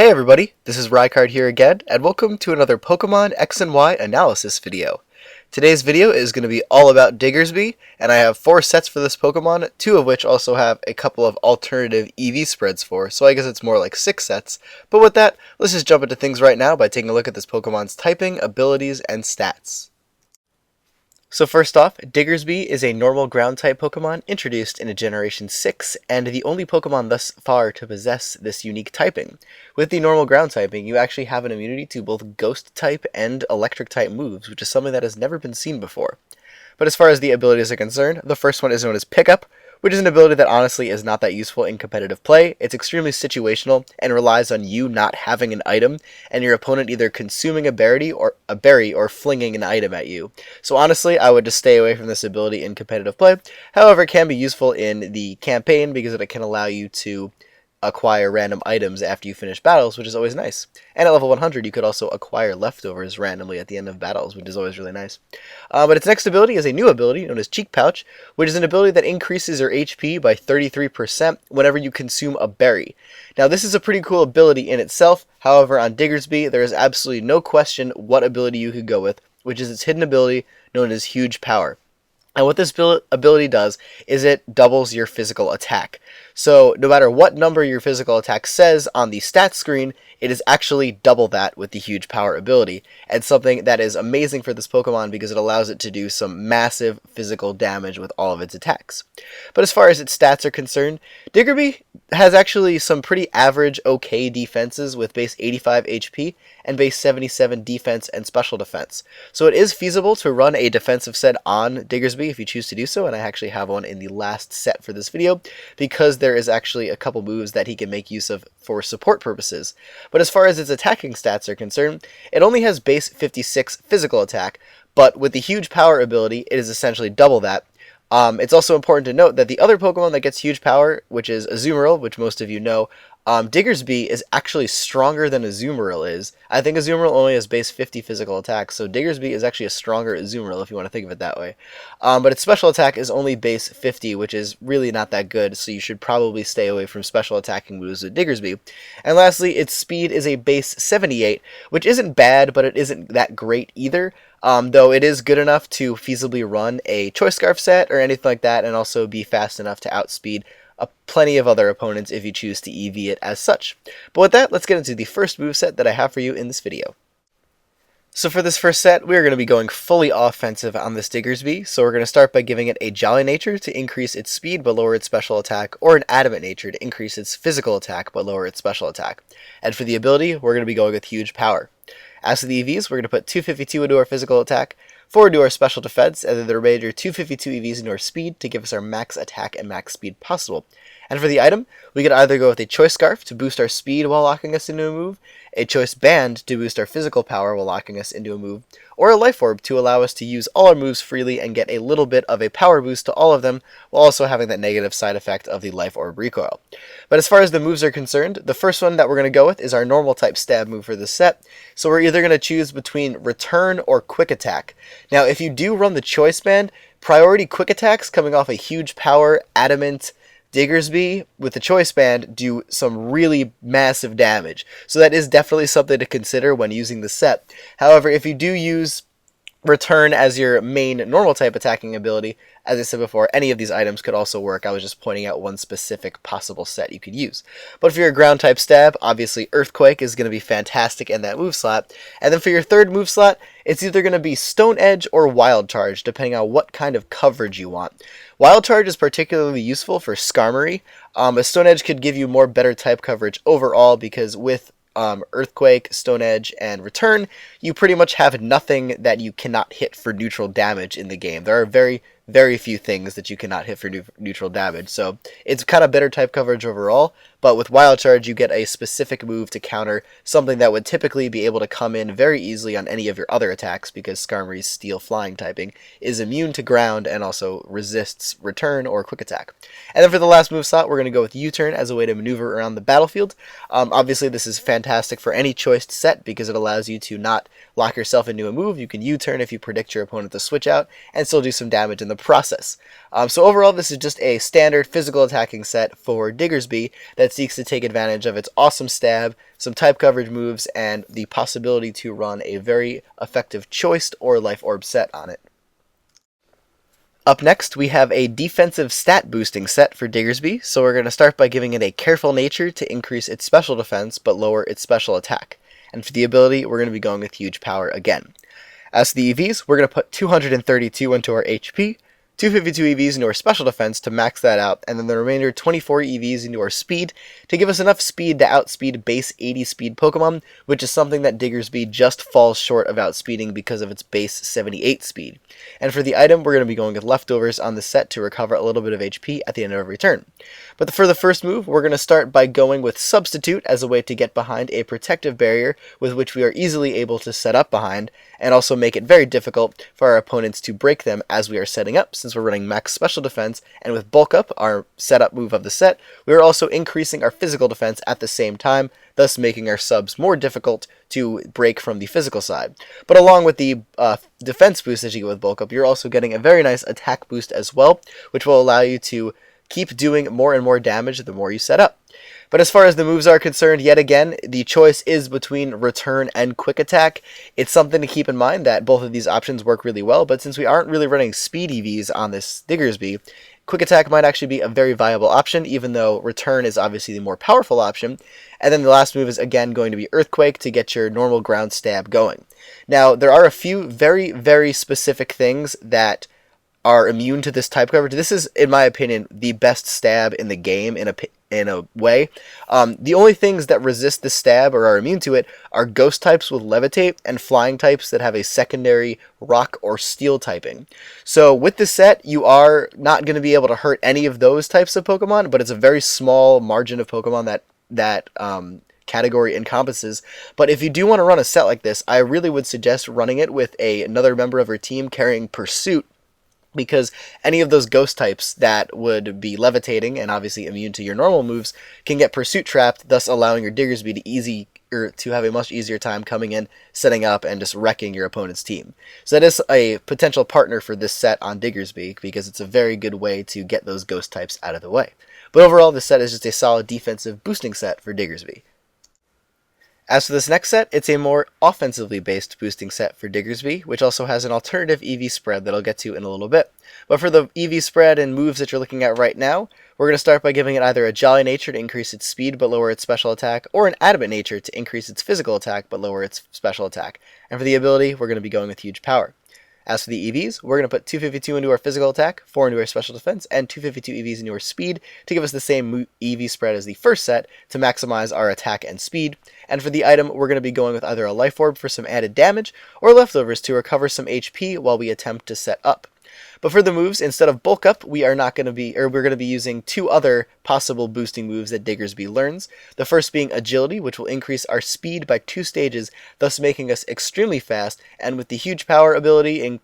Hey everybody, this is Rykard here again, and welcome to another Pokemon X and Y analysis video. Today's video is going to be all about Diggersby, and I have 4 sets for this Pokemon, 2 of which also have a couple of alternative EV spreads for, so I guess it's more like 6 sets. But with that, let's just jump into things right now by taking a look at this Pokemon's typing, abilities, and stats. So first off, Diggersby is a normal ground-type Pokemon introduced in a Generation 6, and the only Pokemon thus far to possess this unique typing. With the normal ground typing, you actually have an immunity to both Ghost-type and Electric-type moves, which is something that has never been seen before. But as far as the abilities are concerned, the first one is known as Pickup, which is an ability that honestly is not that useful in competitive play. It's extremely situational and relies on you not having an item and your opponent either consuming a berry or flinging an item at you. So honestly, I would just stay away from this ability in competitive play. However, it can be useful in the campaign because it can allow you to acquire random items after you finish battles, which is always nice. And at level 100, you could also acquire leftovers randomly at the end of battles, which is always really nice. But its next ability is a new ability known as Cheek Pouch, which is an ability that increases your HP by 33% whenever you consume a berry. Now, this is a pretty cool ability in itself. However, on Diggersby, there is absolutely no question what ability you could go with, which is its hidden ability known as Huge Power. And what this ability does is it doubles your physical attack. So no matter what number your physical attack says on the stats screen, it is actually double that with the Huge Power ability. And something that is amazing for this Pokemon because it allows it to do some massive physical damage with all of its attacks. But as far as its stats are concerned, Diggersby has actually some pretty average okay defenses with base 85 HP and base 77 defense and special defense. So it is feasible to run a defensive set on Diggersby if you choose to do so, and I actually have one in the last set for this video because there is actually a couple moves that he can make use of for support purposes. But as far as its attacking stats are concerned, it only has base 56 physical attack, but with the Huge Power ability, it is essentially double that. It's also important to note that the other Pokemon that gets Huge Power, which is Azumarill, which most of you know, Diggersby is actually stronger than Azumarill is. I think Azumarill only has base 50 physical attack, so Diggersby is actually a stronger Azumarill if you want to think of it that way. But its special attack is only base 50, which is really not that good, so you should probably stay away from special attacking moves with Diggersby. And lastly, its speed is a base 78, which isn't bad, but it isn't that great either. Though it is good enough to feasibly run a Choice Scarf set or anything like that, and also be fast enough to outspeed plenty of other opponents if you choose to EV it as such. But with that, let's get into the first moveset that I have for you in this video. So for this first set, we are going to be going fully offensive on this Diggersby, so we're going to start by giving it a Jolly Nature to increase its speed but lower its special attack, or an Adamant Nature to increase its physical attack but lower its special attack. And for the ability, we're going to be going with Huge Power. As for the EVs, we're going to put 252 into our physical attack, 4 into our special defense, and then the remainder 252 EVs into our speed to give us our max attack and max speed possible. And for the item, we could either go with a Choice Scarf to boost our speed while locking us into a move, a Choice Band to boost our physical power while locking us into a move, or a Life Orb to allow us to use all our moves freely and get a little bit of a power boost to all of them, while also having that negative side effect of the Life Orb recoil. But as far as the moves are concerned, the first one that we're going to go with is our normal type stab move for this set, so we're either going to choose between Return or Quick Attack. Now if you do run the Choice Band, priority Quick Attacks coming off a Huge Power, Adamant, Diggersby with the Choice Band do some really massive damage, so that is definitely something to consider when using the set. However, if you do use Return as your main normal type attacking ability, as I said before, any of these items could also work. I was just pointing out one specific possible set you could use. But for your ground type stab, obviously Earthquake is going to be fantastic in that move slot. And then for your third move slot, it's either going to be Stone Edge or Wild Charge, depending on what kind of coverage you want. Wild Charge is particularly useful for Skarmory, but Stone Edge could give you more better type coverage overall because with Earthquake, Stone Edge, and Return, you pretty much have nothing that you cannot hit for neutral damage in the game. There are very few things that you cannot hit for neutral damage, so it's kind of better type coverage overall, but with Wild Charge you get a specific move to counter something that would typically be able to come in very easily on any of your other attacks because Skarmory's Steel Flying typing is immune to ground and also resists Return or Quick Attack. And then for the last move slot, we're going to go with U-Turn as a way to maneuver around the battlefield. Obviously this is fantastic for any choiced set because it allows you to not lock yourself into a move. You can U-turn if you predict your opponent to switch out and still do some damage in the process. So overall, this is just a standard physical attacking set for Diggersby that that seeks to take advantage of its awesome stab, some type coverage moves, and the possibility to run a very effective Choiced or Life Orb set on it. Up next, we have a defensive stat boosting set for Diggersby, so we're going to start by giving it a Careful Nature to increase its special defense but lower its special attack. And for the ability, we're going to be going with Huge Power again. As for the EVs, we're going to put 232 into our HP, 252 EVs into our special defense to max that out, and then the remainder 24 EVs into our speed to give us enough speed to outspeed base 80 speed Pokemon, which is something that Diggersby just falls short of outspeeding because of its base 78 speed. And for the item, we're going to be going with Leftovers on the set to recover a little bit of HP at the end of every turn. But for the first move, we're going to start by going with Substitute as a way to get behind a protective barrier with which we are easily able to set up behind, and also make it very difficult for our opponents to break them as we are setting up, since we're running max special defense, and with Bulk Up, our setup move of the set, we are also increasing our physical defense at the same time, thus making our subs more difficult to break from the physical side. But along with the defense boost that you get with Bulk Up, you're also getting a very nice attack boost as well, which will allow you to keep doing more and more damage the more you set up. But as far as the moves are concerned, yet again, the choice is between Return and Quick Attack. It's something to keep in mind that both of these options work really well, but since we aren't really running speed EVs on this Diggersby, Quick Attack might actually be a very viable option, even though Return is obviously the more powerful option. And then the last move is again going to be Earthquake to get your normal ground stab going. Now, there are a few very, very specific things that are immune to this type coverage. This is, in my opinion, the best stab in the game in a way. The only things that resist this stab or are immune to it are ghost types with Levitate and flying types that have a secondary rock or steel typing. So with this set, you are not going to be able to hurt any of those types of Pokemon, but it's a very small margin of Pokemon that category encompasses. But if you do want to run a set like this, I really would suggest running it with another member of your team carrying Pursuit, because any of those ghost types that would be levitating and obviously immune to your normal moves can get Pursuit trapped, thus allowing your Diggersby to have a much easier time coming in, setting up, and just wrecking your opponent's team. So that is a potential partner for this set on Diggersby, because it's a very good way to get those ghost types out of the way. But overall, this set is just a solid defensive boosting set for Diggersby. As for this next set, it's a more offensively based boosting set for Diggersby, which also has an alternative EV spread that I'll get to in a little bit. But for the EV spread and moves that you're looking at right now, we're going to start by giving it either a Jolly Nature to increase its speed but lower its special attack, or an Adamant Nature to increase its physical attack but lower its special attack. And for the ability, we're going to be going with Huge Power. As for the EVs, we're going to put 252 into our physical attack, 4 into our special defense, and 252 EVs into our speed to give us the same EV spread as the first set to maximize our attack and speed. And for the item, we're going to be going with either a Life Orb for some added damage, or Leftovers to recover some HP while we attempt to set up. But for the moves, instead of Bulk Up, we're going to be using two other possible boosting moves that Diggersby learns. The first being Agility, which will increase our speed by 2 stages, thus making us extremely fast, and with the Huge Power ability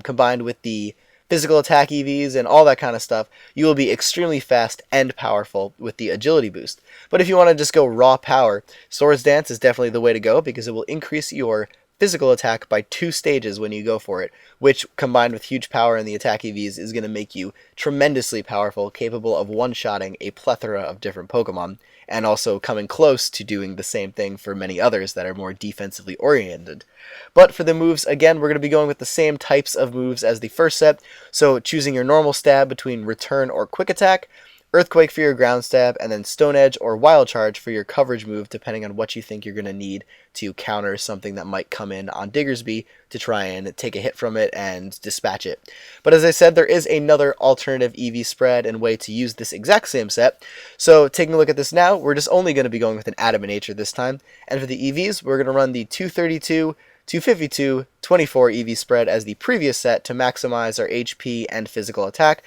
combined with the physical attack EVs and all that kind of stuff, you will be extremely fast and powerful with the agility boost. But if you want to just go raw power, Swords Dance is definitely the way to go, because it will increase your physical attack by 2 stages when you go for it, which combined with Huge Power and the attack EVs is going to make you tremendously powerful, capable of one-shotting a plethora of different Pokemon, and also coming close to doing the same thing for many others that are more defensively oriented. But for the moves, again, we're going to be going with the same types of moves as the first set, so choosing your normal stab between Return or Quick Attack, Earthquake for your ground stab, and then Stone Edge or Wild Charge for your coverage move, depending on what you think you're going to need to counter something that might come in on Diggersby to try and take a hit from it and dispatch it. But as I said, there is another alternative EV spread and way to use this exact same set. So taking a look at this now, we're just only going to be going with an Adamant Nature this time. And for the EVs, we're going to run the 232, 252, 24 EV spread as the previous set to maximize our HP and physical attack.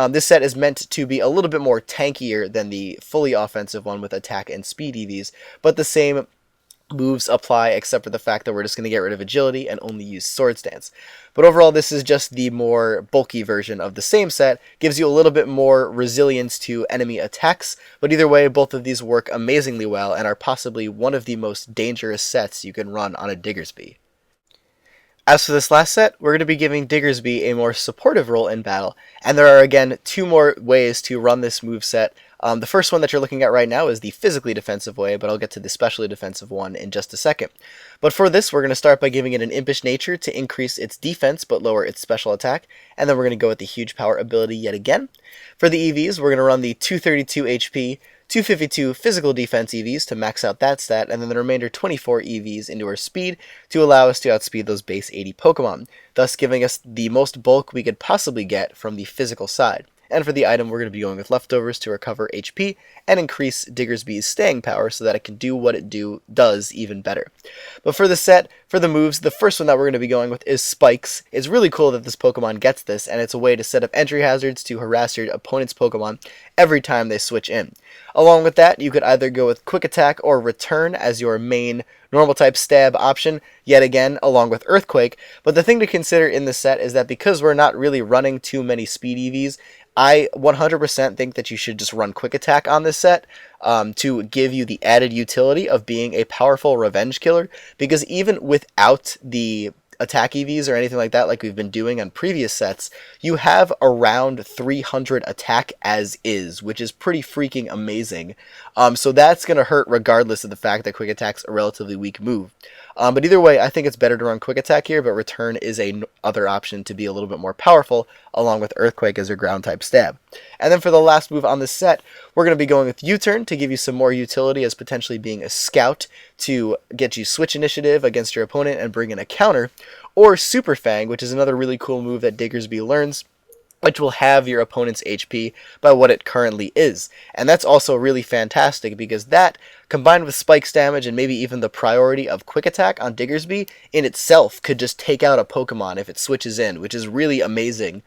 This set is meant to be a little bit more tankier than the fully offensive one with attack and speed EVs, but the same moves apply except for the fact that we're just going to get rid of agility and only use Swords Dance. But overall, this is just the more bulky version of the same set, gives you a little bit more resilience to enemy attacks, but either way, both of these work amazingly well and are possibly one of the most dangerous sets you can run on a Diggersby. As for this last set, we're going to be giving Diggersby a more supportive role in battle, and there are again 2 more ways to run this moveset The first one that you're looking at right now is the physically defensive way, but I'll get to the specially defensive one in just a second. But for this, we're going to start by giving it an impish nature to increase its defense but lower its special attack, and then we're going to go with the huge power ability yet again. For the EVs, we're going to run the 232 HP, 252 physical defense EVs to max out that stat, and then the remainder 24 EVs into our speed to allow us to outspeed those base 80 Pokemon, thus giving us the most bulk we could possibly get from the physical side. And for the item, we're going to be going with leftovers to recover HP and increase Diggersby's staying power so that it can do what it does even better. But for the set, for the moves, the first one that we're going to be going with is Spikes. It's really cool that this Pokemon gets this, and it's a way to set up entry hazards to harass your opponent's Pokemon every time they switch in. Along with that, you could either go with Quick Attack or Return as your main normal type stab option, yet again along with Earthquake. But the thing to consider in this set is that because we're not really running too many speed EVs, I 100% think that you should just run Quick Attack on this set to give you the added utility of being a powerful revenge killer, because even without the attack EVs or anything like that, like we've been doing on previous sets, you have around 300 attack as is, which is pretty freaking amazing. So that's going to hurt regardless of the fact that Quick Attack's a relatively weak move. But either way, I think it's better to run Quick Attack here, but Return is a other option to be a little bit more powerful, along with Earthquake as your ground type stab. And then for the last move on this set, we're going to be going with U-Turn to give you some more utility as potentially being a scout to get you switch initiative against your opponent and bring in a counter, or Super Fang, which is another really cool move that Diggersby learns, which will have your opponent's HP by what it currently is. And that's also really fantastic because that, combined with Spike's damage and maybe even the priority of Quick Attack on Diggersby, in itself could just take out a Pokemon if it switches in, which is really amazing.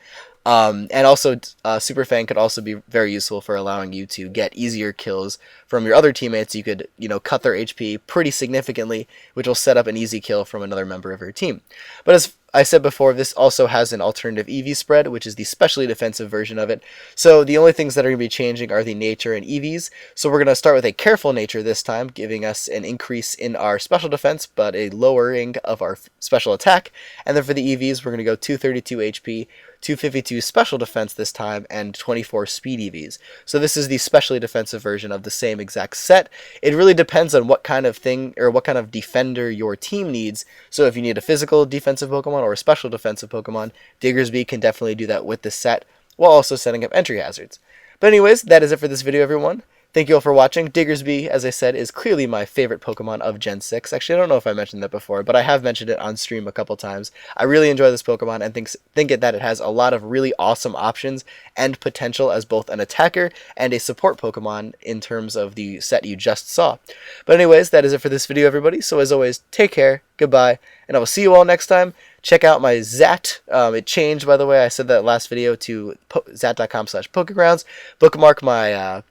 And also, Super Fang could also be very useful for allowing you to get easier kills from your other teammates. You could, cut their HP pretty significantly, which will set up an easy kill from another member of your team. But as I said before, this also has an alternative EV spread, which is the specially defensive version of it. So the only things that are going to be changing are the nature and EVs. So we're going to start with a careful nature this time, giving us an increase in our special defense, but a lowering of our special attack. And then for the EVs, we're going to go 232 HP, 252 special defense this time, and 24 speed EVs. So this is the specially defensive version of the same exact set. It really depends on what kind of thing or what kind of defender your team needs. So if you need a physical defensive Pokemon or a special defensive Pokemon, Diggersby can definitely do that with this set while also setting up entry hazards. But anyways, that is it for this video, everyone. Thank you all for watching. Diggersby, as I said, is clearly my favorite Pokemon of Gen 6. Actually, I don't know if I mentioned that before, but I have mentioned it on stream a couple times. I really enjoy this Pokemon and think that it has a lot of really awesome options and potential as both an attacker and a support Pokemon in terms of the set you just saw. But anyways, that is it for this video, everybody. So as always, take care, goodbye, and I will see you all next time. Check out my Zat. It changed, by the way. I said that last video to zat.com/pokegrounds. Bookmark my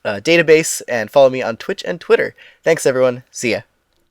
database and follow me on Twitch and Twitter. Thanks, everyone. See ya.